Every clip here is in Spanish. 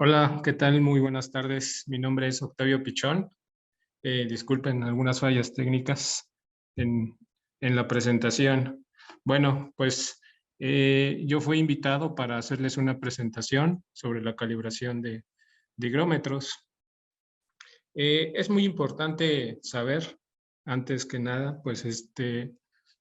Hola, ¿qué tal? Muy buenas tardes. Mi nombre es Octavio Pichón. Disculpen algunas fallas técnicas en, en la presentación. Bueno, pues yo fui invitado para hacerles una presentación sobre la calibración de higrómetros. Es muy importante saber, antes que nada, pues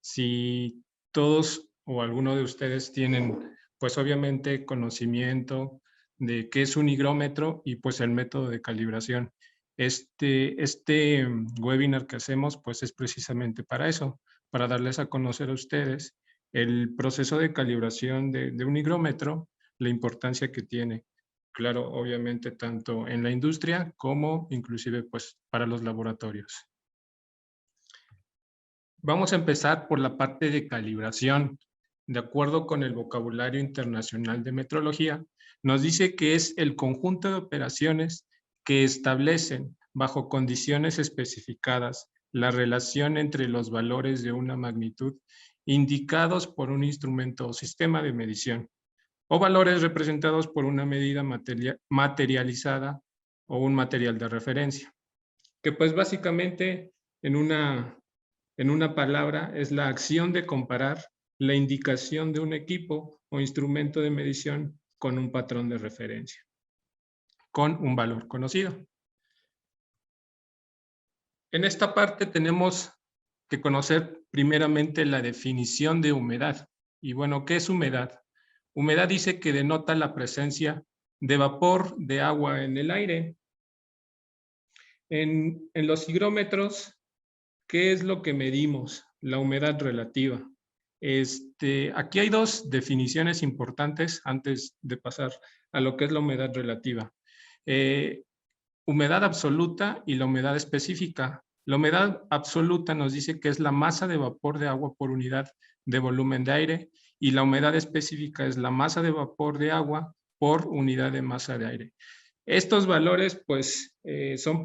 si todos o alguno de ustedes tienen, pues obviamente conocimiento de qué es un higrómetro y pues el método de calibración. Este webinar que hacemos, pues es precisamente para eso, para darles a conocer a ustedes el proceso de calibración de un higrómetro, la importancia que tiene. Claro, obviamente tanto en la industria como inclusive pues para los laboratorios. Vamos a empezar por la parte de calibración. De acuerdo con el vocabulario internacional de metrología, nos dice que es el conjunto de operaciones que establecen bajo condiciones especificadas la relación entre los valores de una magnitud indicados por un instrumento o sistema de medición, o valores representados por una medida materializada o un material de referencia, que pues básicamente en una palabra es la acción de comparar la indicación de un equipo o instrumento de medición con un patrón de referencia, con un valor conocido. En esta parte tenemos que conocer primeramente la definición de humedad. Y bueno, ¿qué es humedad? Humedad dice que denota la presencia de vapor de agua en el aire. En los higrómetros, ¿qué es lo que medimos? La humedad relativa. Aquí hay dos definiciones importantes antes de pasar a lo que es la humedad relativa. Humedad absoluta y la humedad específica. La humedad absoluta nos dice que es la masa de vapor de agua por unidad de volumen de aire, y la humedad específica es la masa de vapor de agua por unidad de masa de aire. Estos valores pues son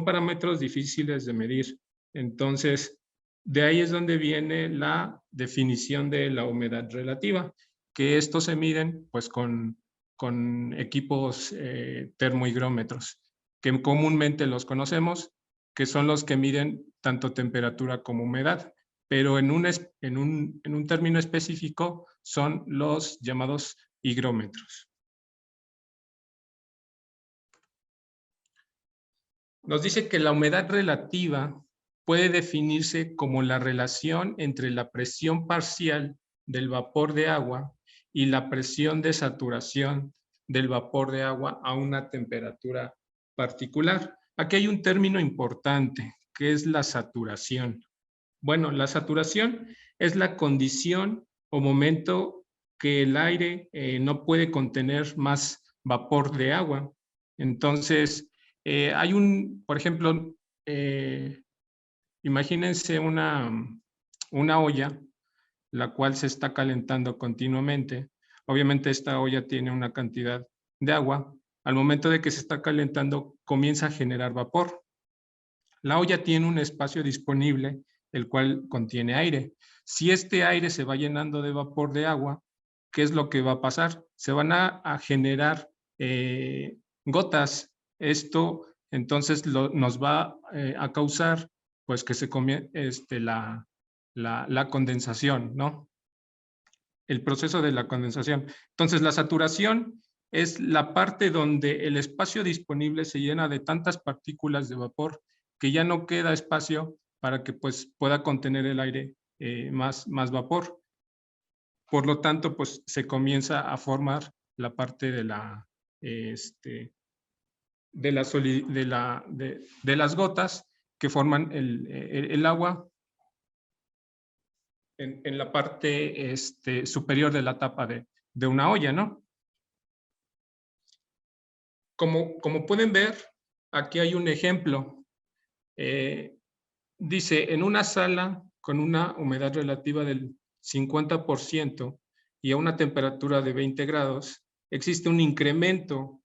parámetros difíciles de medir. Entonces, de ahí es donde viene la definición de la humedad relativa, que estos se miden pues con equipos termohigrómetros, que comúnmente los conocemos, que son los que miden tanto temperatura como humedad, pero en un término específico son los llamados higrómetros. Nos dice que la humedad relativa puede definirse como la relación entre la presión parcial del vapor de agua y la presión de saturación del vapor de agua a una temperatura particular. Aquí hay un término importante, que es la saturación. Bueno, la saturación es la condición o momento que el aire no puede contener más vapor de agua. Entonces, por ejemplo, imagínense una olla, la cual se está calentando continuamente. Obviamente esta olla tiene una cantidad de agua. Al momento de que se está calentando, comienza a generar vapor. La olla tiene un espacio disponible, el cual contiene aire. Si este aire se va llenando de vapor de agua, ¿qué es lo que va a pasar? Se van a generar gotas. Esto entonces nos va a causar pues que se comience la condensación, ¿no? El proceso de la condensación. Entonces, la saturación es la parte donde el espacio disponible se llena de tantas partículas de vapor que ya no queda espacio para que pues, pueda contener el aire más vapor. Por lo tanto, pues se comienza a formar la parte de las gotas que forman el agua en la parte superior de la tapa de una olla, ¿no? Como pueden ver, aquí hay un ejemplo. Dice, en una sala con una humedad relativa del 50% y a una temperatura de 20 grados, existe un incremento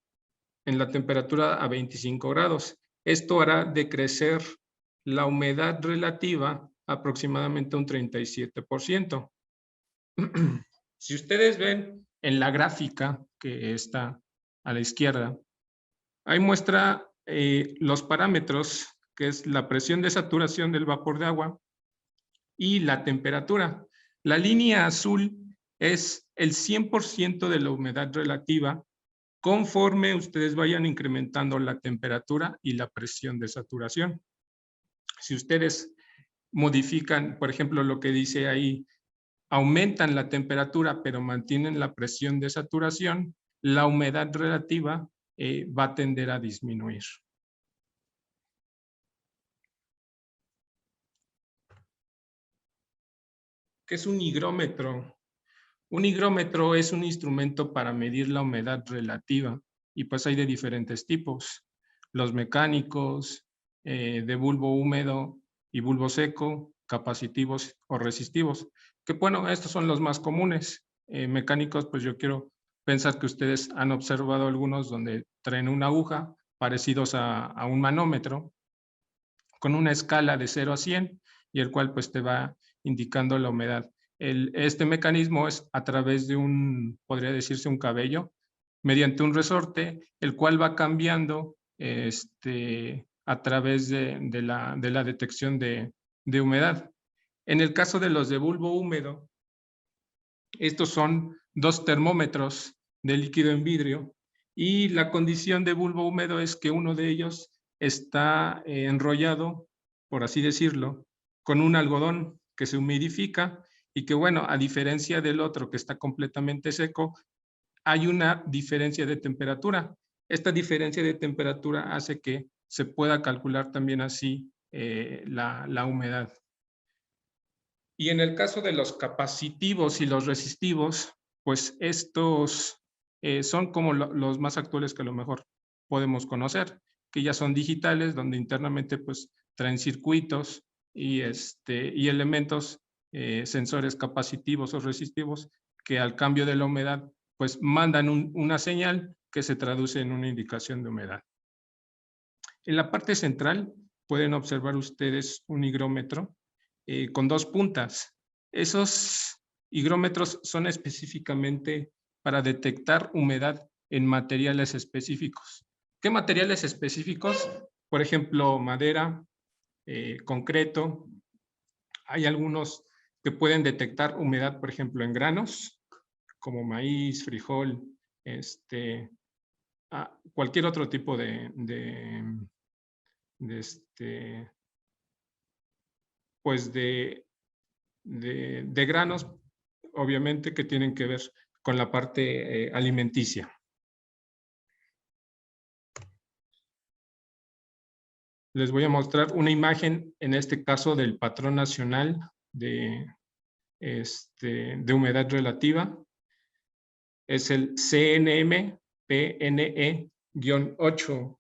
en la temperatura a 25 grados. Esto hará decrecer la humedad relativa aproximadamente un 37%. Si ustedes ven en la gráfica que está a la izquierda. Ahí muestra los parámetros, que es la presión de saturación del vapor de agua y la temperatura. La línea azul es el 100% de la humedad relativa conforme ustedes vayan incrementando la temperatura y la presión de saturación. Si ustedes modifican, por ejemplo, lo que dice ahí, aumentan la temperatura pero mantienen la presión de saturación, la humedad relativa va a tender a disminuir. ¿Qué es un higrómetro? Un higrómetro es un instrumento para medir la humedad relativa y pues hay de diferentes tipos. Los mecánicos, de bulbo húmedo y bulbo seco, capacitivos o resistivos. Que bueno, estos son los más comunes. Mecánicos, pues yo quiero pensar que ustedes han observado algunos donde traen una aguja parecidos a un manómetro con una escala de 0 a 100 y el cual pues te va indicando la humedad. Este mecanismo es a través de podría decirse un cabello, mediante un resorte, el cual va cambiando a través de la detección de humedad. En el caso de los de bulbo húmedo, estos son 2 termómetros de líquido en vidrio y la condición de bulbo húmedo es que uno de ellos está enrollado, por así decirlo, con un algodón que se humidifica y que, bueno, a diferencia del otro que está completamente seco, hay una diferencia de temperatura. Esta diferencia de temperatura hace que se pueda calcular también así la humedad. Y en el caso de los capacitivos y los resistivos, pues estos son como los más actuales que a lo mejor podemos conocer, que ya son digitales, donde internamente pues traen circuitos y elementos, sensores capacitivos o resistivos, que al cambio de la humedad pues mandan una señal que se traduce en una indicación de humedad. En la parte central pueden observar ustedes un higrómetro con 2 puntas. Esos higrómetros son específicamente para detectar humedad en materiales específicos. ¿Qué materiales específicos? Por ejemplo, madera, concreto. Hay algunos que pueden detectar humedad, por ejemplo, en granos, como maíz, frijol, cualquier otro tipo de granos, obviamente, que tienen que ver con la parte alimenticia. Les voy a mostrar una imagen, en este caso del patrón nacional de humedad relativa. Es el CNM-PNE-8.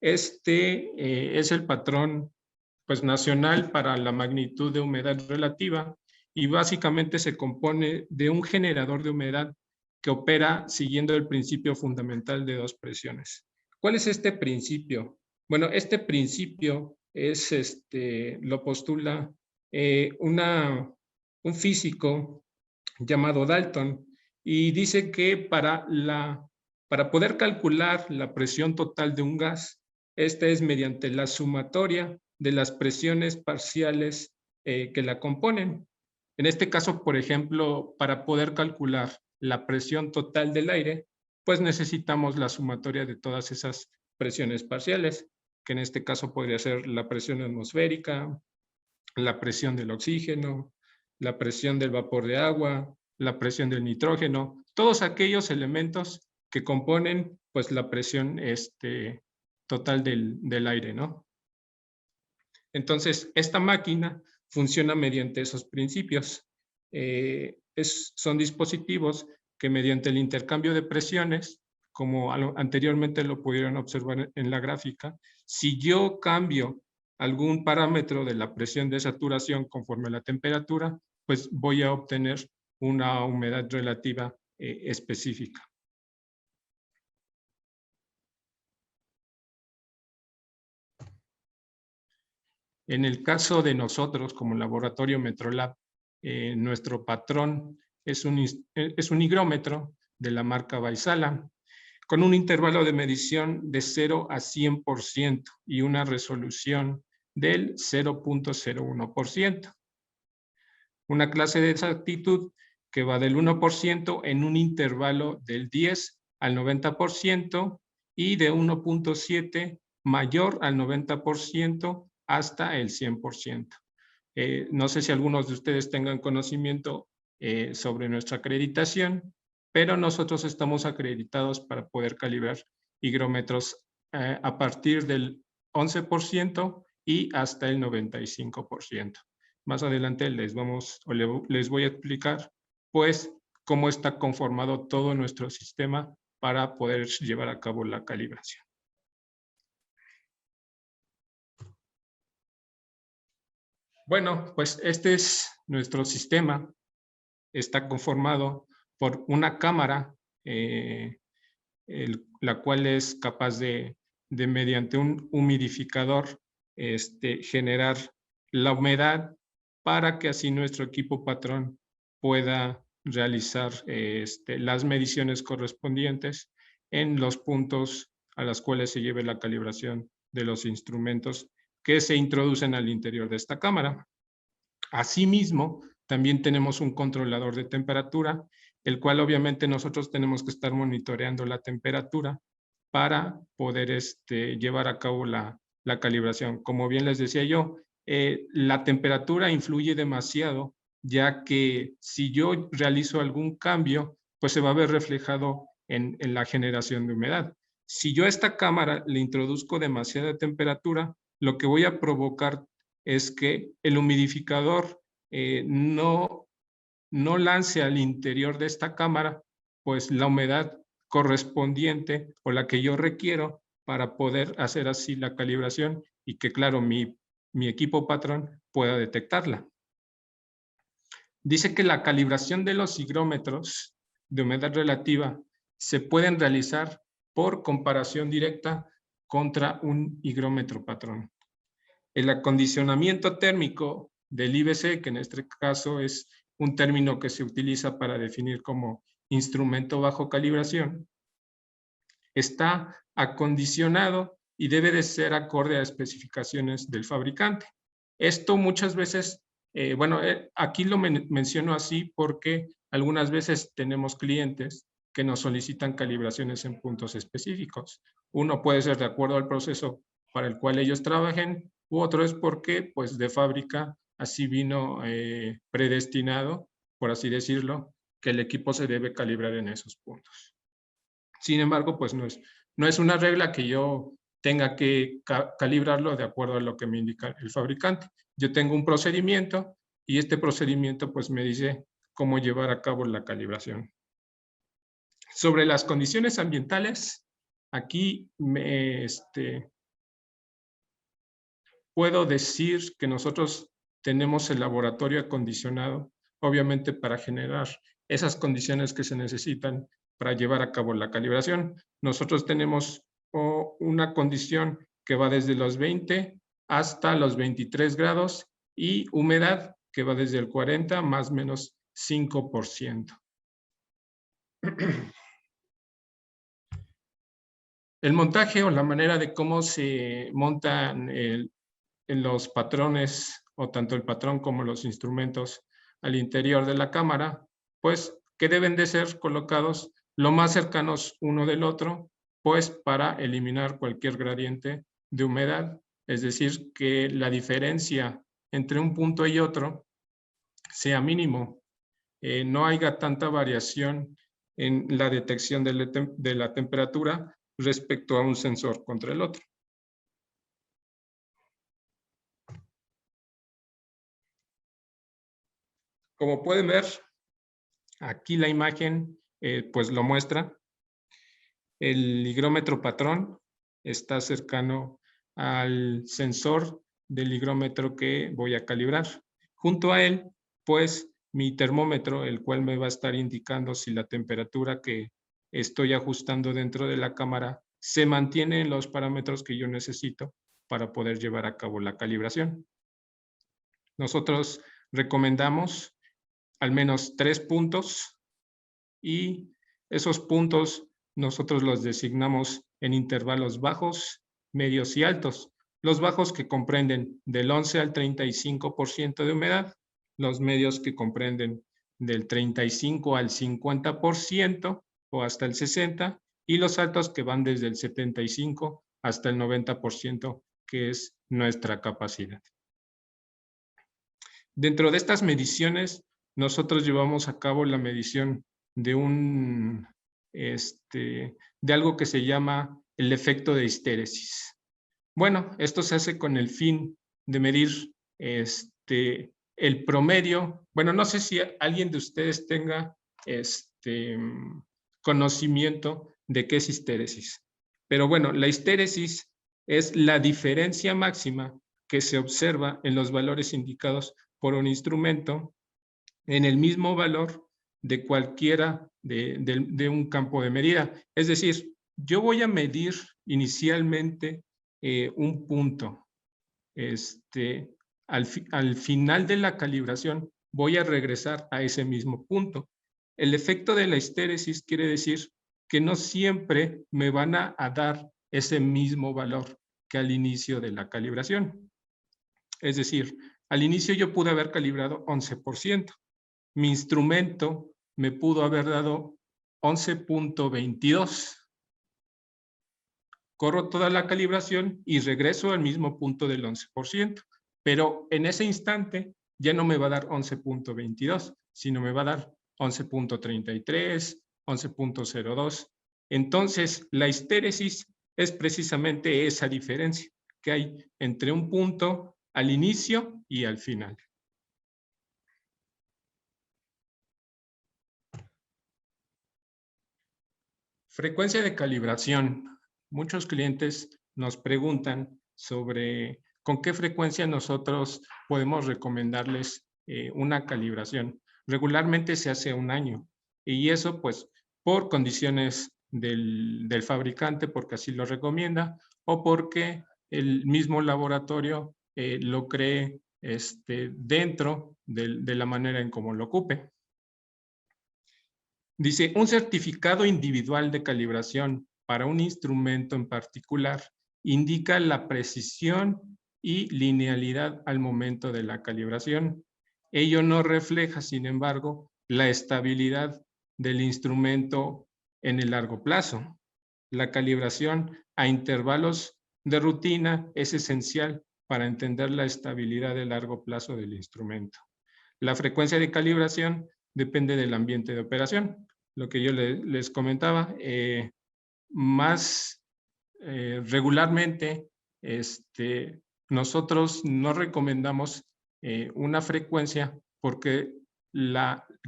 Es el patrón pues, nacional para la magnitud de humedad relativa y básicamente se compone de un generador de humedad que opera siguiendo el principio fundamental de 2 presiones. ¿Cuál es este principio? Bueno, este principio es, lo postula un físico llamado Dalton y dice que para poder calcular la presión total de un gas, esta es mediante la sumatoria de las presiones parciales que la componen. En este caso, por ejemplo, para poder calcular la presión total del aire, pues necesitamos la sumatoria de todas esas presiones parciales, que en este caso podría ser la presión atmosférica, la presión del oxígeno, la presión del vapor de agua, la presión del nitrógeno, todos aquellos elementos que componen pues la presión total del aire, ¿no? Entonces, esta máquina funciona mediante esos principios. Son dispositivos que mediante el intercambio de presiones, como anteriormente lo pudieron observar en la gráfica, si yo cambio algún parámetro de la presión de saturación conforme a la temperatura, pues voy a obtener una humedad relativa específica. En el caso de nosotros, como laboratorio Metrolab, nuestro patrón es un higrómetro de la marca Vaisala. con un intervalo de medición de 0 a 100% y una resolución del 0.01%. Una clase de exactitud que va del 1% en un intervalo del 10 al 90% y de 1.7 mayor al 90% hasta el 100%. No sé si algunos de ustedes tengan conocimiento sobre nuestra acreditación, pero nosotros estamos acreditados para poder calibrar higrómetros a partir del 11% y hasta el 95%. Más adelante les voy a explicar, pues, cómo está conformado todo nuestro sistema para poder llevar a cabo la calibración. Bueno, pues este es nuestro sistema. Está conformado por una cámara, la cual es capaz de mediante un humidificador, generar la humedad para que así nuestro equipo patrón pueda realizar las mediciones correspondientes en los puntos a los cuales se lleve la calibración de los instrumentos que se introducen al interior de esta cámara. Asimismo, también tenemos un controlador de temperatura, el cual obviamente nosotros tenemos que estar monitoreando la temperatura para poder llevar a cabo la calibración. Como bien les decía yo, la temperatura influye demasiado, ya que si yo realizo algún cambio, pues se va a ver reflejado en la generación de humedad. Si yo a esta cámara le introduzco demasiada temperatura, lo que voy a provocar es que el humidificador no lance al interior de esta cámara pues la humedad correspondiente o la que yo requiero para poder hacer así la calibración y que, claro, mi equipo patrón pueda detectarla. Dice que la calibración de los higrómetros de humedad relativa se pueden realizar por comparación directa contra un higrómetro patrón. El acondicionamiento térmico del IBC, que en este caso es un término que se utiliza para definir como instrumento bajo calibración, está acondicionado y debe de ser acorde a especificaciones del fabricante. Esto muchas veces, aquí lo menciono así porque algunas veces tenemos clientes que nos solicitan calibraciones en puntos específicos. Uno puede ser de acuerdo al proceso para el cual ellos trabajen, u otro es porque, pues, de fábrica así vino predestinado, por así decirlo, que el equipo se debe calibrar en esos puntos. Sin embargo, pues no es una regla que yo tenga que calibrarlo de acuerdo a lo que me indica el fabricante. Yo tengo un procedimiento y este procedimiento pues me dice cómo llevar a cabo la calibración. Sobre las condiciones ambientales, aquí puedo decir que nosotros tenemos el laboratorio acondicionado, obviamente para generar esas condiciones que se necesitan para llevar a cabo la calibración. Nosotros tenemos una condición que va desde los 20 hasta los 23 grados y humedad que va desde el 40 más o menos 5%. El montaje o la manera de cómo se montan en los patrones o tanto el patrón como los instrumentos al interior de la cámara, pues que deben de ser colocados lo más cercanos uno del otro, pues para eliminar cualquier gradiente de humedad, es decir, que la diferencia entre un punto y otro sea mínimo, no haya tanta variación en la detección de la temperatura respecto a un sensor contra el otro. Como pueden ver, aquí la imagen pues lo muestra. El higrómetro patrón está cercano al sensor del higrómetro que voy a calibrar. Junto a él, pues mi termómetro, el cual me va a estar indicando si la temperatura que estoy ajustando dentro de la cámara se mantiene en los parámetros que yo necesito para poder llevar a cabo la calibración. Nosotros recomendamos al menos 3 puntos y esos puntos nosotros los designamos en intervalos bajos, medios y altos. Los bajos que comprenden del 11 al 35% de humedad, los medios que comprenden del 35 al 50% o hasta el 60%, y los altos que van desde el 75 hasta el 90%, que es nuestra capacidad. Dentro de estas mediciones, nosotros llevamos a cabo la medición de de algo que se llama el efecto de histéresis. Bueno, esto se hace con el fin de medir el promedio. Bueno, no sé si alguien de ustedes tenga conocimiento de qué es histéresis. Pero bueno, la histéresis es la diferencia máxima que se observa en los valores indicados por un instrumento en el mismo valor de cualquiera de un campo de medida. Es decir, yo voy a medir inicialmente un punto. Al final de la calibración voy a regresar a ese mismo punto. El efecto de la histéresis quiere decir que no siempre me van a dar ese mismo valor que al inicio de la calibración. Es decir, al inicio yo pude haber calibrado 11%. Mi instrumento me pudo haber dado 11.22. Corro toda la calibración y regreso al mismo punto del 11%. Pero en ese instante ya no me va a dar 11.22, sino me va a dar 11.33, 11.02. Entonces, la histéresis es precisamente esa diferencia que hay entre un punto al inicio y al final. Frecuencia de calibración. Muchos clientes nos preguntan sobre con qué frecuencia nosotros podemos recomendarles una calibración. Regularmente se hace un año y eso pues por condiciones del fabricante, porque así lo recomienda, o porque el mismo laboratorio lo cree dentro de la manera en cómo lo ocupe. Dice, un certificado individual de calibración para un instrumento en particular indica la precisión y linealidad al momento de la calibración. Ello no refleja, sin embargo, la estabilidad del instrumento en el largo plazo. La calibración a intervalos de rutina es esencial para entender la estabilidad de largo plazo del instrumento. La frecuencia de calibración depende del ambiente de operación. Lo que yo les comentaba, más regularmente nosotros no recomendamos una frecuencia porque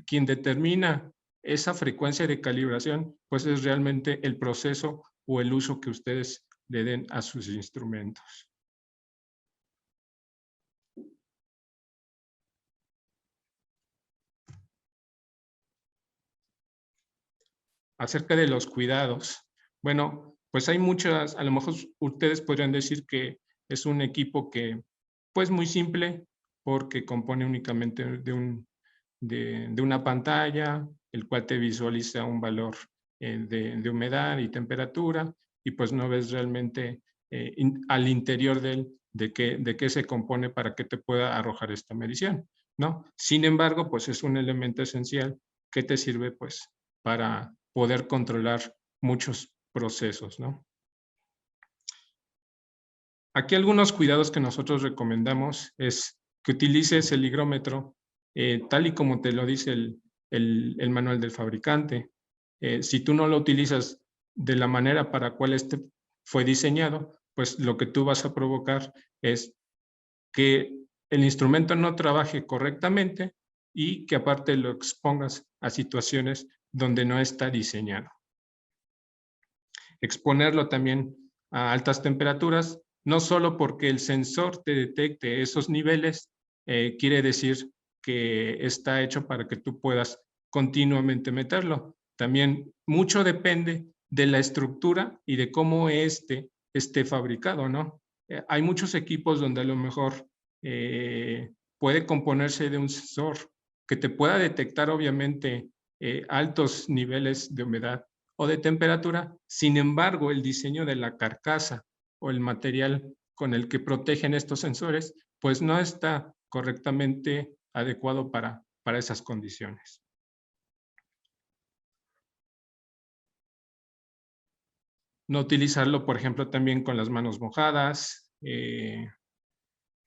quien determina esa frecuencia de calibración pues es realmente el proceso o el uso que ustedes le den a sus instrumentos. Acerca de los cuidados. Bueno, pues hay muchas, a lo mejor ustedes podrían decir que es un equipo que, pues muy simple, porque compone únicamente de una pantalla, el cual te visualiza un valor de humedad y temperatura, y pues no ves realmente al interior de qué se compone para que te pueda arrojar esta medición, ¿no? Sin embargo, pues es un elemento esencial que te sirve pues para poder controlar muchos procesos, ¿no? Aquí algunos cuidados que nosotros recomendamos es que utilices el higrómetro tal y como te lo dice el manual del fabricante. Si tú no lo utilizas de la manera para cual fue diseñado, pues lo que tú vas a provocar es que el instrumento no trabaje correctamente y que aparte lo expongas a situaciones donde no está diseñado. Exponerlo también a altas temperaturas, no solo porque el sensor te detecte esos niveles, quiere decir que está hecho para que tú puedas continuamente meterlo. También mucho depende de la estructura y de cómo esté fabricado, ¿no? Hay muchos equipos donde a lo mejor puede componerse de un sensor que te pueda detectar obviamente altos niveles de humedad, o de temperatura. Sin embargo, el diseño de la carcasa o el material con el que protegen estos sensores, pues no está correctamente adecuado para esas condiciones. No utilizarlo, por ejemplo, también con las manos mojadas,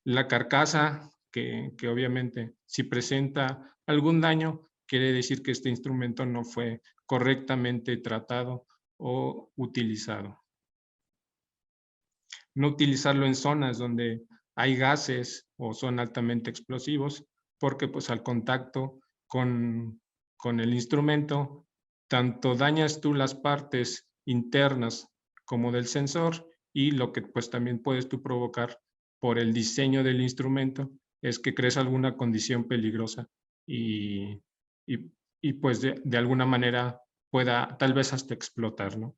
la carcasa, que obviamente si presenta algún daño, quiere decir que este instrumento no fue correctamente tratado o utilizado. No utilizarlo en zonas donde hay gases o son altamente explosivos, porque pues al contacto con el instrumento, tanto dañas tú las partes internas como del sensor, y lo que pues también puedes tú provocar por el diseño del instrumento es que crees alguna condición peligrosa y pues de alguna manera pueda tal vez hasta explotar, ¿no?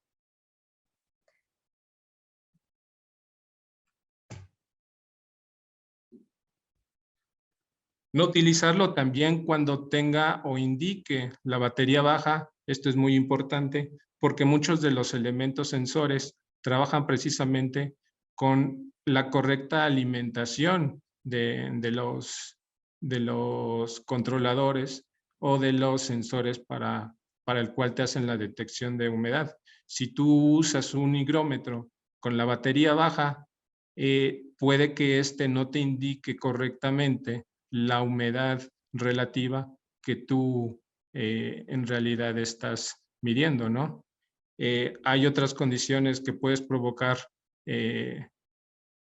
No utilizarlo también cuando tenga o indique la batería baja. Esto es muy importante porque muchos de los elementos sensores trabajan precisamente con la correcta alimentación de los controladores o de los sensores para el cual te hacen la detección de humedad. Si tú usas un higrómetro con la batería baja, puede que este no te indique correctamente la humedad relativa que tú en realidad estás midiendo, ¿no? Hay otras condiciones que puedes provocar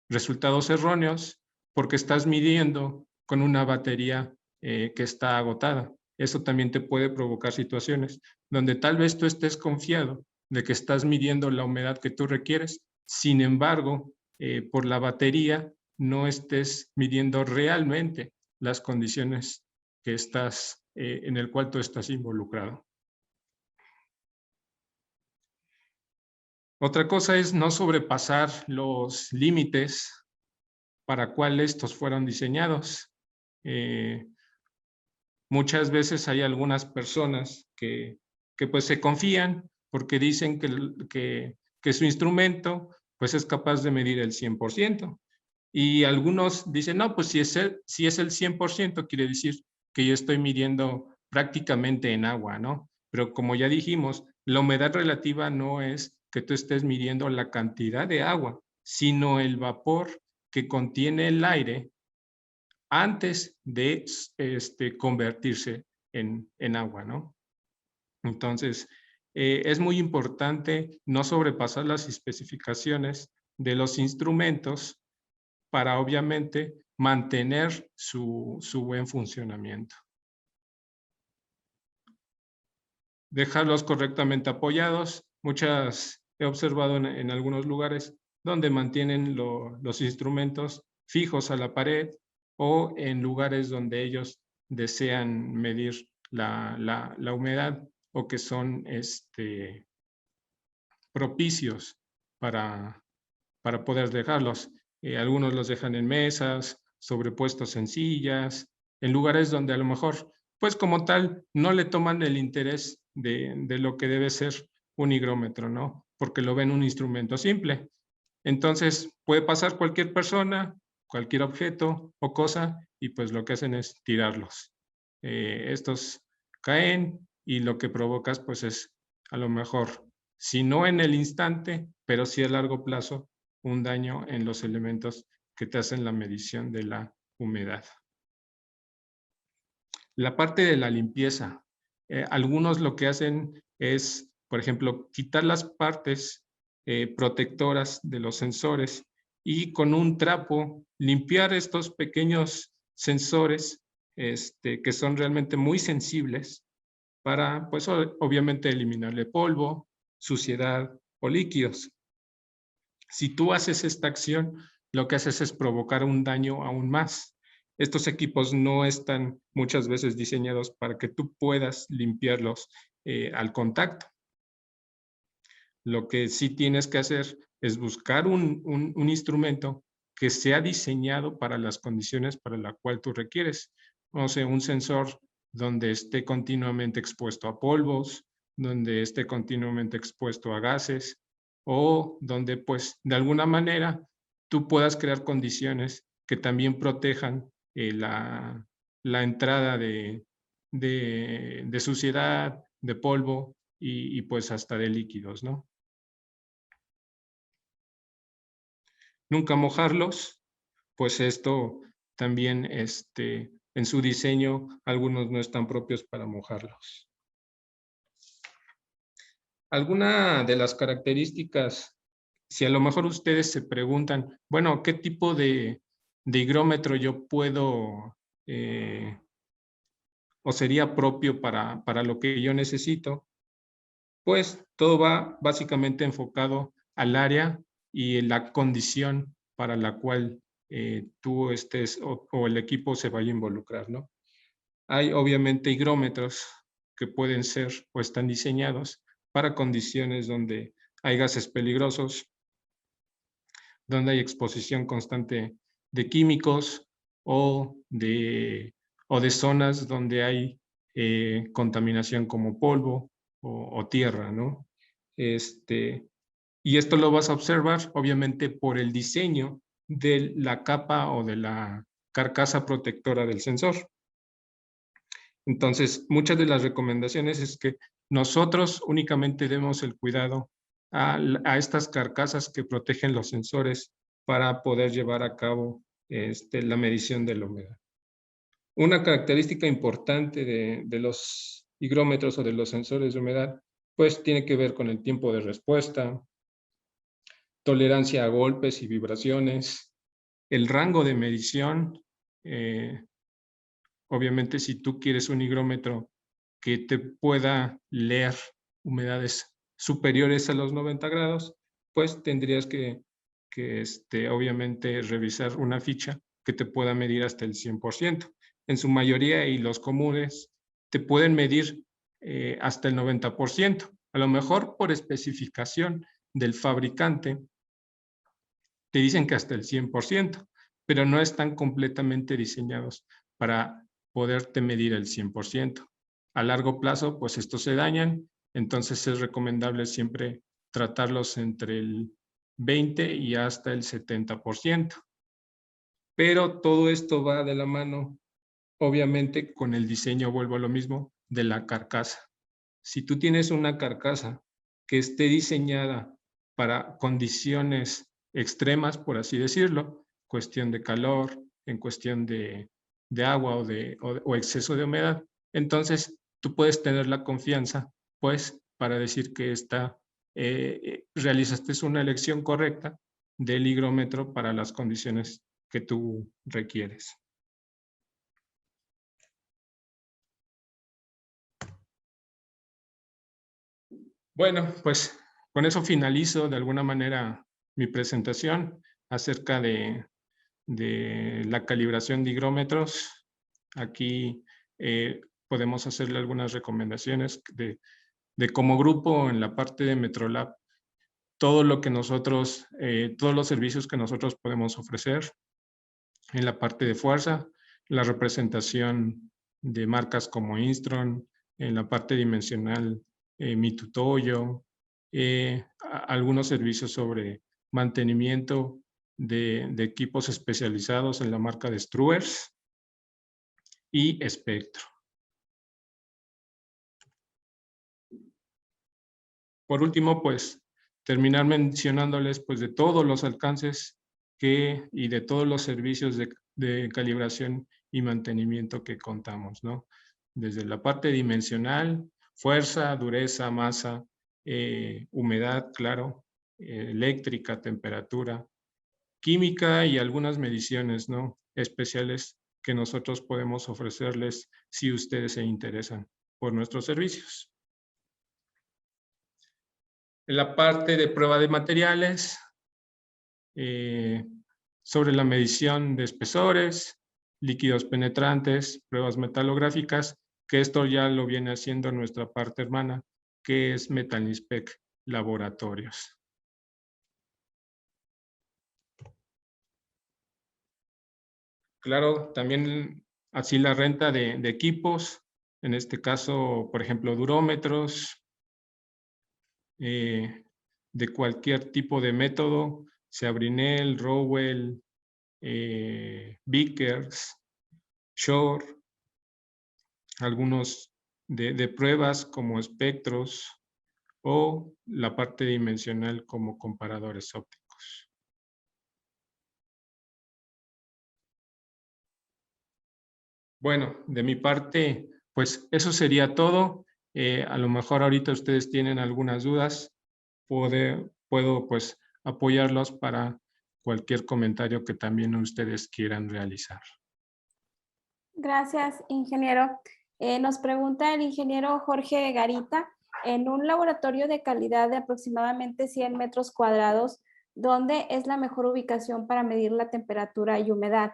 resultados erróneos porque estás midiendo con una batería que está agotada. Eso también te puede provocar situaciones donde tal vez tú estés confiado de que estás midiendo la humedad que tú requieres, sin embargo, por la batería no estés midiendo realmente las condiciones que estás, en el cual tú estás involucrado. Otra cosa es no sobrepasar los límites para cuál estos fueron diseñados. Muchas veces hay algunas personas que pues se confían porque dicen que su instrumento pues es capaz de medir el 100%. Y algunos dicen, no, pues si es el 100%, quiere decir que yo estoy midiendo prácticamente en agua, ¿no? Pero como ya dijimos, la humedad relativa no es que tú estés midiendo la cantidad de agua, sino el vapor que contiene el aire antes de convertirse en agua, ¿no? Entonces, es muy importante no sobrepasar las especificaciones de los instrumentos para obviamente mantener su buen funcionamiento. Dejarlos correctamente apoyados. He observado en algunos lugares donde mantienen los instrumentos fijos a la pared o en lugares donde ellos desean medir la humedad o que son propicios para poder dejarlos. Algunos los dejan en mesas, sobrepuestos en sillas, en lugares donde a lo mejor, pues como tal, no le toman el interés de lo que debe ser un higrómetro, ¿no? Porque lo ven un instrumento simple. Entonces, puede pasar cualquier persona, cualquier objeto o cosa, y pues lo que hacen es tirarlos. Estos caen y lo que provocas, pues es a lo mejor, si no en el instante, pero sí a largo plazo, un daño en los elementos que te hacen la medición de la humedad. La parte de la limpieza. Algunos lo que hacen es, por ejemplo, quitar las partes protectoras de los sensores y con un trapo limpiar estos pequeños sensores que son realmente muy sensibles para, pues obviamente, eliminarle polvo, suciedad o líquidos. Si tú haces esta acción, lo que haces es provocar un daño aún más. Estos equipos no están muchas veces diseñados para que tú puedas limpiarlos al contacto. Lo que sí tienes que hacer es buscar un instrumento que sea diseñado para las condiciones para las cuales tú requieres. O sea, un sensor donde esté continuamente expuesto a polvos, donde esté continuamente expuesto a gases o donde pues de alguna manera tú puedas crear condiciones que también protejan la entrada de suciedad, de polvo y pues hasta de líquidos, ¿no? Nunca mojarlos, pues esto también en su diseño algunos no están propios para mojarlos. Alguna de las características, si a lo mejor ustedes se preguntan, bueno, ¿qué tipo de higrómetro yo puedo o sería propio para lo que yo necesito? Pues todo va básicamente enfocado al área y en la condición para la cual tú estés o el equipo se vaya a involucrar, ¿no? Hay obviamente higrómetros que pueden ser o están diseñados para condiciones donde hay gases peligrosos, donde hay exposición constante de químicos o de zonas donde hay contaminación como polvo o tierra, ¿no? Y esto lo vas a observar, obviamente, por el diseño de la capa o de la carcasa protectora del sensor. Entonces, muchas de las recomendaciones es que nosotros únicamente demos el cuidado a estas carcasas que protegen los sensores para poder llevar a cabo la medición de la humedad. Una característica importante de los higrómetros o de los sensores de humedad, pues tiene que ver con el tiempo de respuesta, tolerancia a golpes y vibraciones, el rango de medición. Obviamente, si tú quieres un higrómetro que te pueda leer humedades superiores a los 90 grados, pues tendrías que obviamente revisar una ficha que te pueda medir hasta el 100%. En su mayoría, y los comunes, te pueden medir hasta el 90%. A lo mejor por especificación del fabricante, te dicen que hasta el 100%, pero no están completamente diseñados para poderte medir el 100%. A largo plazo, pues estos se dañan, entonces es recomendable siempre tratarlos entre el 20 y hasta el 70%. Pero todo esto va de la mano, obviamente, con el diseño, vuelvo a lo mismo, de la carcasa. Si tú tienes una carcasa que esté diseñada para condiciones extremas, por así decirlo, cuestión de calor, en cuestión de agua o exceso de humedad, entonces tú puedes tener la confianza, pues, para decir que realizaste una elección correcta del higrómetro para las condiciones que tú requieres. Bueno, pues con eso finalizo de alguna manera mi presentación acerca de la calibración de higrómetros. Aquí podemos hacerle algunas recomendaciones de como grupo en la parte de Metrolab, todo lo que nosotros, todos los servicios que nosotros podemos ofrecer en la parte de fuerza, la representación de marcas como Instron, en la parte dimensional Mitutoyo, algunos servicios sobre mantenimiento de equipos especializados en la marca de Struers y Spectro. Por último, pues terminar mencionándoles pues de todos los alcances y de todos los servicios de calibración y mantenimiento que contamos, ¿no? Desde la parte dimensional, fuerza, dureza, masa, humedad, claro, eléctrica, temperatura, química y algunas mediciones, ¿no?, especiales que nosotros podemos ofrecerles si ustedes se interesan por nuestros servicios. En la parte de prueba de materiales, sobre la medición de espesores, líquidos penetrantes, pruebas metalográficas, que esto ya lo viene haciendo nuestra parte hermana, que es Metalispec Laboratorios. Claro, también así la renta de equipos, en este caso, por ejemplo, durómetros, de cualquier tipo de método, sea Brinell, Rowell, Vickers, Shore, algunos de pruebas como espectros o la parte dimensional como comparadores ópticos. Bueno, de mi parte, pues eso sería todo. A lo mejor ahorita ustedes tienen algunas dudas. Puedo pues apoyarlos para cualquier comentario que también ustedes quieran realizar. Gracias, ingeniero. Nos pregunta el ingeniero Jorge Garita, en un laboratorio de calidad de aproximadamente 100 metros cuadrados, ¿dónde es la mejor ubicación para medir la temperatura y humedad?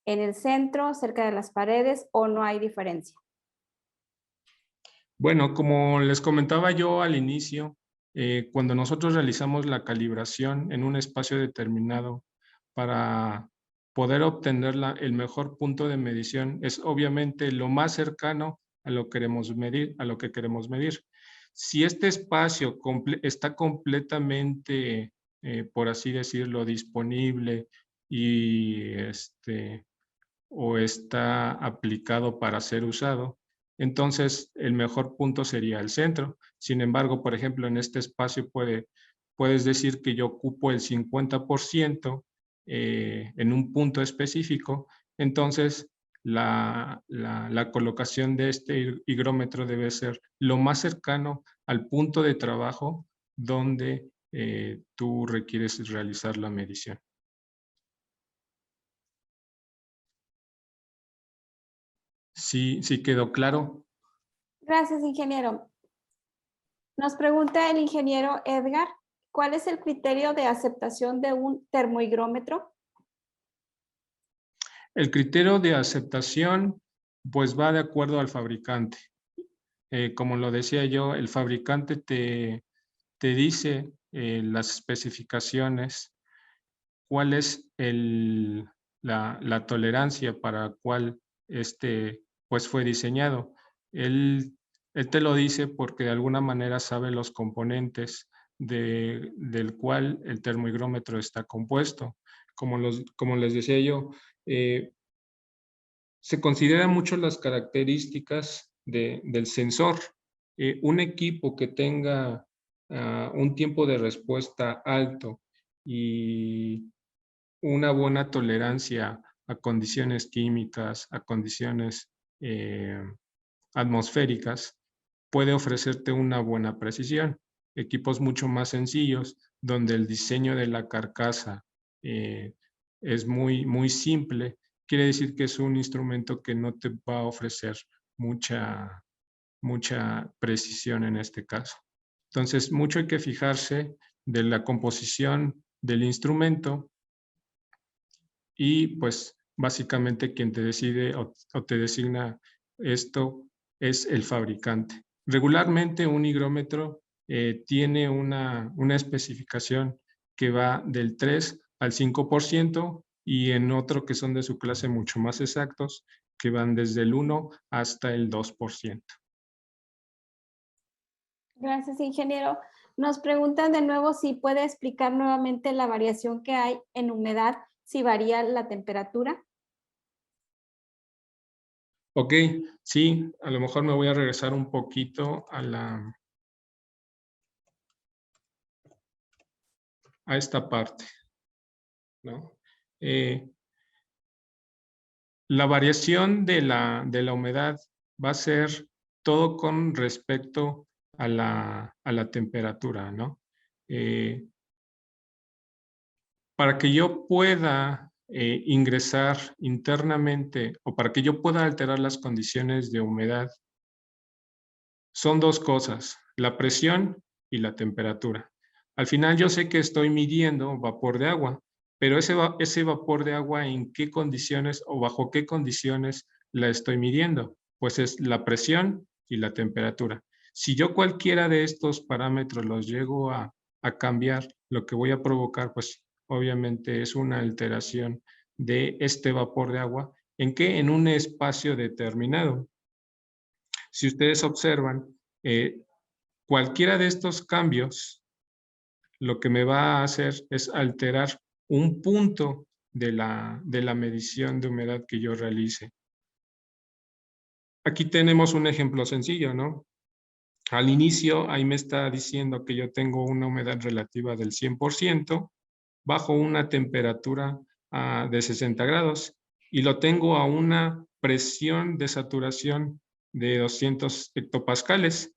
¿En el centro, cerca de las paredes o no hay diferencia? Bueno, como les comentaba yo al inicio, cuando nosotros realizamos la calibración en un espacio determinado para poder obtener el mejor punto de medición, es obviamente lo más cercano a lo que queremos medir. Si este espacio está completamente, por así decirlo, disponible y o está aplicado para ser usado, entonces el mejor punto sería el centro. Sin embargo, por ejemplo, en este espacio puedes decir que yo ocupo el 50% en un punto específico, entonces la colocación de este higrómetro debe ser lo más cercano al punto de trabajo donde tú requieres realizar la medición. Sí quedó claro. Gracias, ingeniero. Nos pregunta el ingeniero Edgar, ¿cuál es el criterio de aceptación de un termohigrómetro? El criterio de aceptación pues va de acuerdo al fabricante. Como lo decía yo, el fabricante te dice las especificaciones, cuál es la tolerancia para cuál pues fue diseñado. Él te lo dice porque de alguna manera sabe los componentes del cual el termohigrómetro está compuesto. Como les decía yo, se consideran mucho las características del sensor. Un equipo que tenga un tiempo de respuesta alto y una buena tolerancia a condiciones químicas, a condiciones atmosféricas, puede ofrecerte una buena precisión. Equipos mucho más sencillos, donde el diseño de la carcasa es muy simple, quiere decir que es un instrumento que no te va a ofrecer mucha precisión en este caso. Entonces, mucho hay que fijarse de la composición del instrumento y pues básicamente quien te decide o te designa esto es el fabricante. Regularmente un higrómetro tiene una especificación que va del 3 al 5% y en otro que son de su clase mucho más exactos, que van desde el 1 hasta el 2%. Gracias, ingeniero. Nos preguntan de nuevo si puede explicar nuevamente la variación que hay en humedad, si varía la temperatura. Ok, sí, a lo mejor me voy a regresar un poquito a esta parte, ¿no? La variación de la humedad va a ser todo con respecto a la temperatura, ¿no? Para que yo pueda ingresar internamente o para que yo pueda alterar las condiciones de humedad, son dos cosas, la presión y la temperatura. Al final yo sé que estoy midiendo vapor de agua, pero ese vapor de agua, ¿en qué condiciones o bajo qué condiciones la estoy midiendo? Pues es la presión y la temperatura. Si yo cualquiera de estos parámetros los llego a cambiar, lo que voy a provocar, pues obviamente es una alteración de este vapor de agua. ¿En qué? En un espacio determinado. Si ustedes observan, Cualquiera de estos cambios lo que me va a hacer es alterar un punto de la medición de humedad que yo realice. Aquí tenemos un ejemplo sencillo, ¿no? Al inicio, ahí me está diciendo que yo tengo una humedad relativa del 100% bajo una temperatura de 60 grados y lo tengo a una presión de saturación de 200 hectopascales.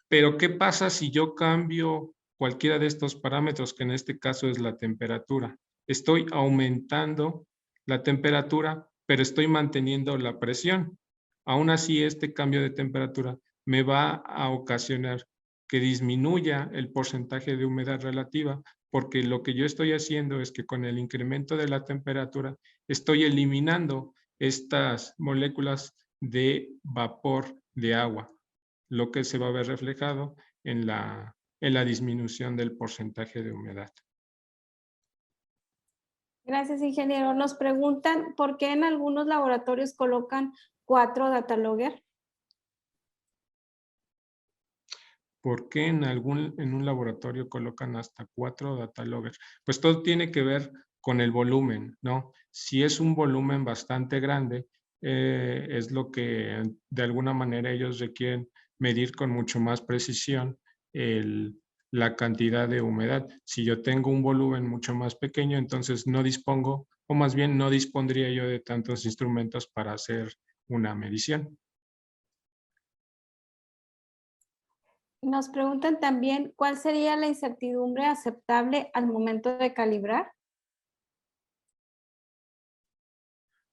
Pero, ¿qué pasa si yo cambio cualquiera de estos parámetros, que en este caso es la temperatura? Estoy aumentando la temperatura, pero estoy manteniendo la presión. Aún así, este cambio de temperatura me va a ocasionar que disminuya el porcentaje de humedad relativa, porque lo que yo estoy haciendo es que con el incremento de la temperatura estoy eliminando estas moléculas de vapor de agua, lo que se va a ver reflejado en la disminución del porcentaje de humedad. Gracias, ingeniero. Nos preguntan por qué en algunos laboratorios colocan 4 data logger. ¿Por qué en un laboratorio colocan hasta 4 data loggers? Pues todo tiene que ver con el volumen, ¿no? Si es un volumen bastante grande, es lo que de alguna manera ellos requieren medir con mucho más precisión la cantidad de humedad. Si yo tengo un volumen mucho más pequeño, entonces no dispongo, o más bien no dispondría yo de tantos instrumentos para hacer una medición. Nos preguntan también cuál sería la incertidumbre aceptable al momento de calibrar.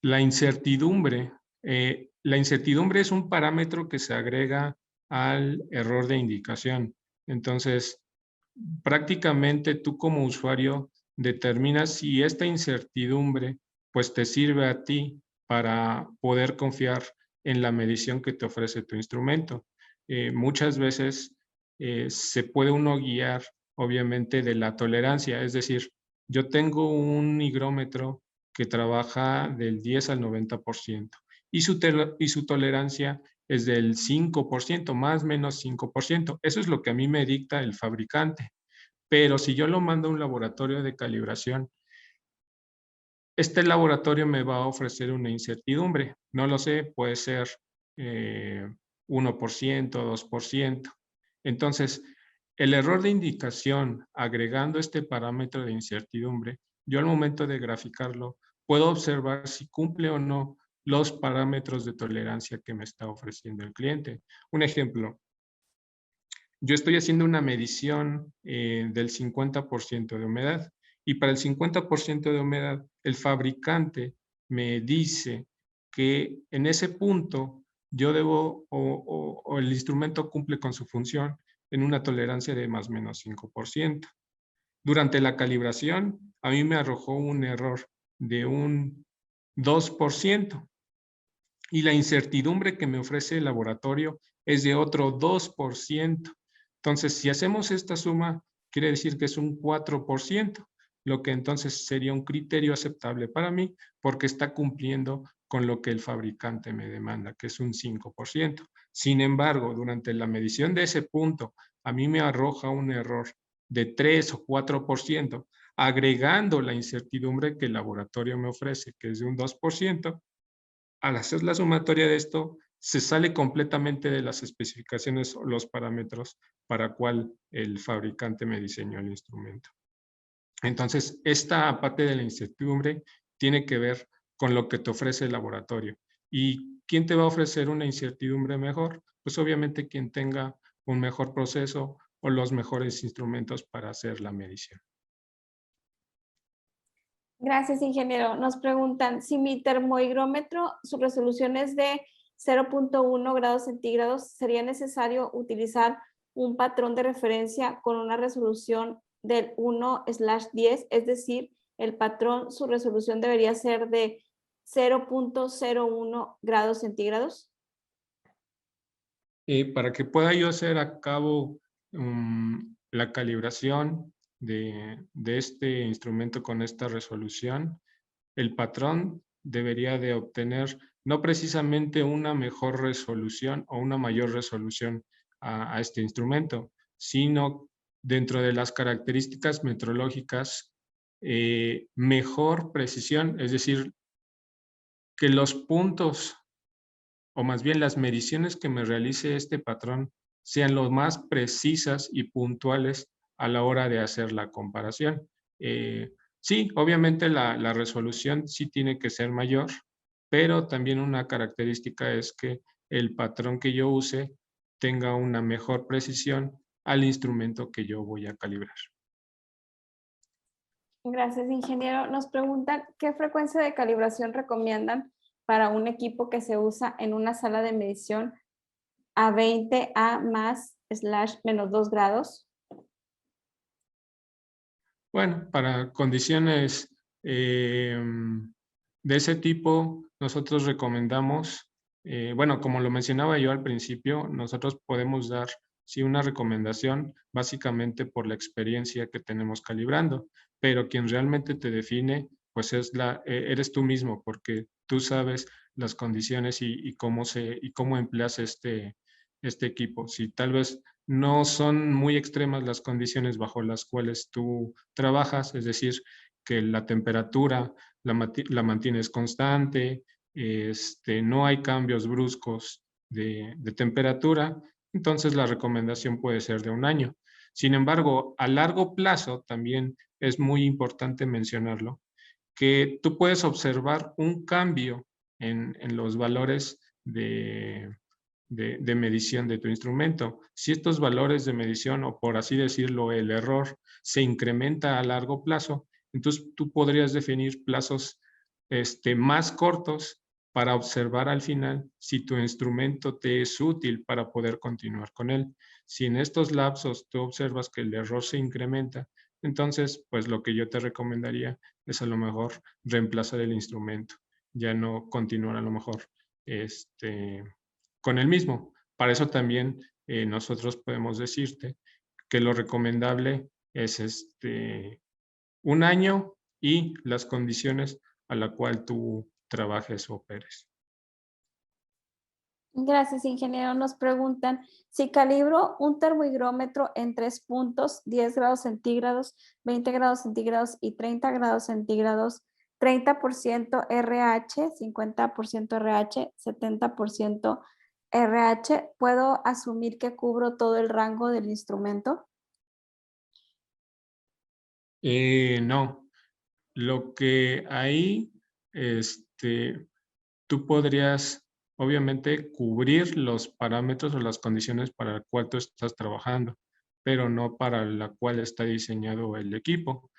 La incertidumbre es un parámetro que se agrega al error de indicación. Entonces, prácticamente tú como usuario determinas si esta incertidumbre pues te sirve a ti para poder confiar en la medición que te ofrece tu instrumento. Muchas veces se puede uno guiar obviamente de la tolerancia, es decir, yo tengo un higrómetro que trabaja del 10 al 90% y su tolerancia es del 5%, más o menos 5%. Eso es lo que a mí me dicta el fabricante. Pero si yo lo mando a un laboratorio de calibración, este laboratorio me va a ofrecer una incertidumbre. No lo sé, puede ser 1%, 2%. Entonces, el error de indicación, agregando este parámetro de incertidumbre, yo al momento de graficarlo, puedo observar si cumple o no los parámetros de tolerancia que me está ofreciendo el cliente. Un ejemplo, yo estoy haciendo una medición del 50% de humedad y para el 50% de humedad, el fabricante me dice que en ese punto yo debo o el instrumento cumple con su función en una tolerancia de más o menos 5%. Durante la calibración, a mí me arrojó un error de un 2% y la incertidumbre que me ofrece el laboratorio es de otro 2%. Entonces, si hacemos esta suma, quiere decir que es un 4%, lo que entonces sería un criterio aceptable para mí porque está cumpliendo con lo que el fabricante me demanda, que es un 5%. Sin embargo, durante la medición de ese punto, a mí me arroja un error de 3 o 4%, agregando la incertidumbre que el laboratorio me ofrece, que es de un 2%. Al hacer la sumatoria de esto, se sale completamente de las especificaciones o los parámetros para cual el fabricante me diseñó el instrumento. Entonces, esta parte de la incertidumbre tiene que ver con lo que te ofrece el laboratorio. ¿Y quién te va a ofrecer una incertidumbre mejor? Pues obviamente quien tenga un mejor proceso o los mejores instrumentos para hacer la medición. Gracias, ingeniero. Nos preguntan si mi termohigrómetro, su resolución es de 0.1 grados centígrados, ¿sería necesario utilizar un patrón de referencia con una resolución del 1/10? Es decir, el patrón, su resolución debería ser de 0.01 grados centígrados. Para que pueda yo hacer a cabo la calibración de este instrumento con esta resolución, el patrón debería de obtener no precisamente una mejor resolución o una mayor resolución a este instrumento, sino dentro de las características metrológicas, mejor precisión, es decir, que los puntos, o más bien las mediciones que me realice este patrón, sean lo más precisas y puntuales a la hora de hacer la comparación. Sí, obviamente la resolución sí tiene que ser mayor, pero también una característica es que el patrón que yo use tenga una mejor precisión al instrumento que yo voy a calibrar. Gracias, ingeniero. Nos preguntan, ¿qué frecuencia de calibración recomiendan para un equipo que se usa en una sala de medición a 20 a +/-2 grados? Bueno, para condiciones de ese tipo, nosotros recomendamos, bueno, como lo mencionaba yo al principio, nosotros podemos dar sí una recomendación básicamente por la experiencia que tenemos calibrando, pero quien realmente te define, pues eres tú mismo, porque tú sabes las condiciones y cómo empleas este equipo. Si tal vez no son muy extremas las condiciones bajo las cuales tú trabajas, es decir, que la temperatura la mantienes constante, no hay cambios bruscos de temperatura, entonces la recomendación puede ser de 1 año. Sin embargo, a largo plazo también es muy importante mencionarlo, que tú puedes observar un cambio en los valores de medición de tu instrumento. Si estos valores de medición, o por así decirlo, el error, se incrementa a largo plazo, entonces tú podrías definir plazos más cortos para observar al final si tu instrumento te es útil para poder continuar con él. Si en estos lapsos tú observas que el error se incrementa, entonces, pues lo que yo te recomendaría es a lo mejor reemplazar el instrumento, ya no continuar a lo mejor con el mismo. Para eso también nosotros podemos decirte que lo recomendable es 1 año y las condiciones a la cual tú trabajes o operes. Gracias, ingeniero. Nos preguntan, si calibro un termohigrómetro en 3 puntos, 10 grados centígrados, 20 grados centígrados y 30 grados centígrados, 30% RH, 50% RH, 70% RH, ¿puedo asumir que cubro todo el rango del instrumento? No, lo que ahí, tú podrías obviamente cubrir los parámetros o las condiciones para las cuales tú estás trabajando, pero no para la cual está diseñado el equipo.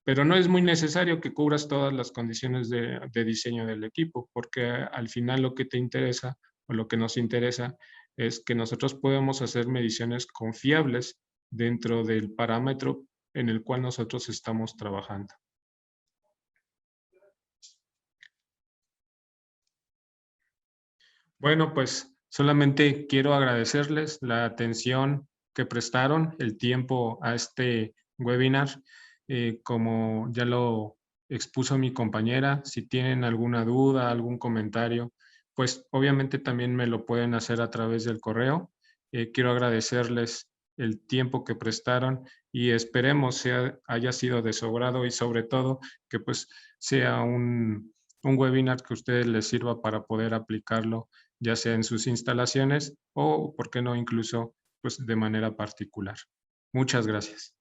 Pero no es muy necesario que cubras todas las condiciones de diseño del equipo, porque al final lo que te interesa o lo que nos interesa es que nosotros podemos hacer mediciones confiables dentro del parámetro en el cual nosotros estamos trabajando. Bueno, pues solamente quiero agradecerles la atención que prestaron, el tiempo a este webinar. Como ya lo expuso mi compañera, si tienen alguna duda, algún comentario, pues obviamente también me lo pueden hacer a través del correo. Quiero agradecerles el tiempo que prestaron y esperemos haya sido de su agrado y sobre todo que pues sea un webinar que a ustedes les sirva para poder aplicarlo ya sea en sus instalaciones o, por qué no, incluso pues, de manera particular. Muchas gracias.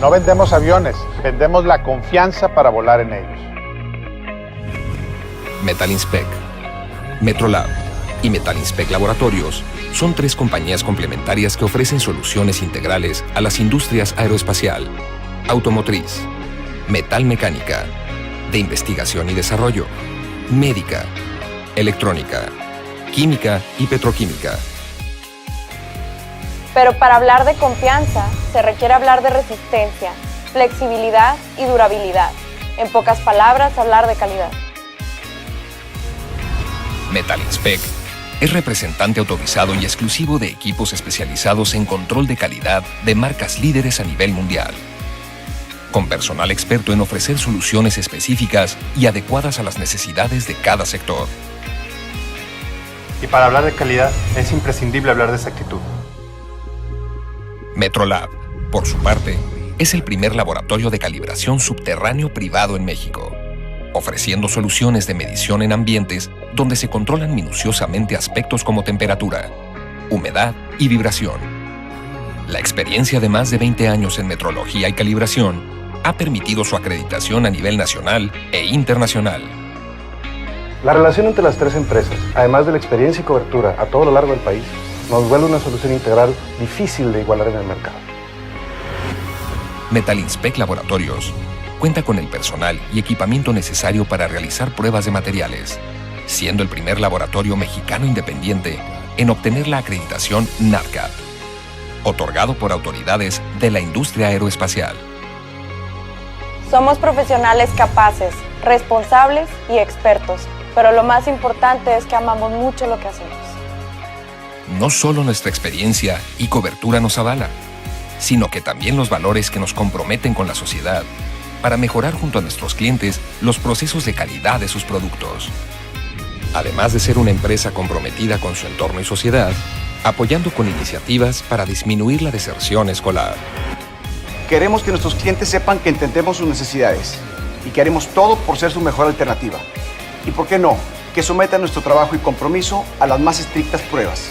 No vendemos aviones, vendemos la confianza para volar en ellos. Metalinspec, Metrolab y Metalinspec Laboratorios son 3 compañías complementarias que ofrecen soluciones integrales a las industrias aeroespacial, automotriz, metalmecánica, de investigación y desarrollo, médica, electrónica, química y petroquímica. Pero para hablar de confianza, se requiere hablar de resistencia, flexibilidad y durabilidad. En pocas palabras, hablar de calidad. Metalinspec es representante autorizado y exclusivo de equipos especializados en control de calidad de marcas líderes a nivel mundial, con personal experto en ofrecer soluciones específicas y adecuadas a las necesidades de cada sector. Y para hablar de calidad, es imprescindible hablar de exactitud. Metrolab, por su parte, es el primer laboratorio de calibración subterráneo privado en México, ofreciendo soluciones de medición en ambientes donde se controlan minuciosamente aspectos como temperatura, humedad y vibración. La experiencia de más de 20 años en metrología y calibración ha permitido su acreditación a nivel nacional e internacional. La relación entre las 3 empresas, además de la experiencia y cobertura a todo lo largo del país, nos vuelve una solución integral difícil de igualar en el mercado. Metalinspec Laboratorios cuenta con el personal y equipamiento necesario para realizar pruebas de materiales, siendo el primer laboratorio mexicano independiente en obtener la acreditación NADCAP, otorgado por autoridades de la industria aeroespacial. Somos profesionales capaces, responsables y expertos, pero lo más importante es que amamos mucho lo que hacemos. No solo nuestra experiencia y cobertura nos avala, sino que también los valores que nos comprometen con la sociedad para mejorar junto a nuestros clientes los procesos de calidad de sus productos. Además de ser una empresa comprometida con su entorno y sociedad, apoyando con iniciativas para disminuir la deserción escolar. Queremos que nuestros clientes sepan que entendemos sus necesidades y que haremos todo por ser su mejor alternativa. Y por qué no, que sometan nuestro trabajo y compromiso a las más estrictas pruebas.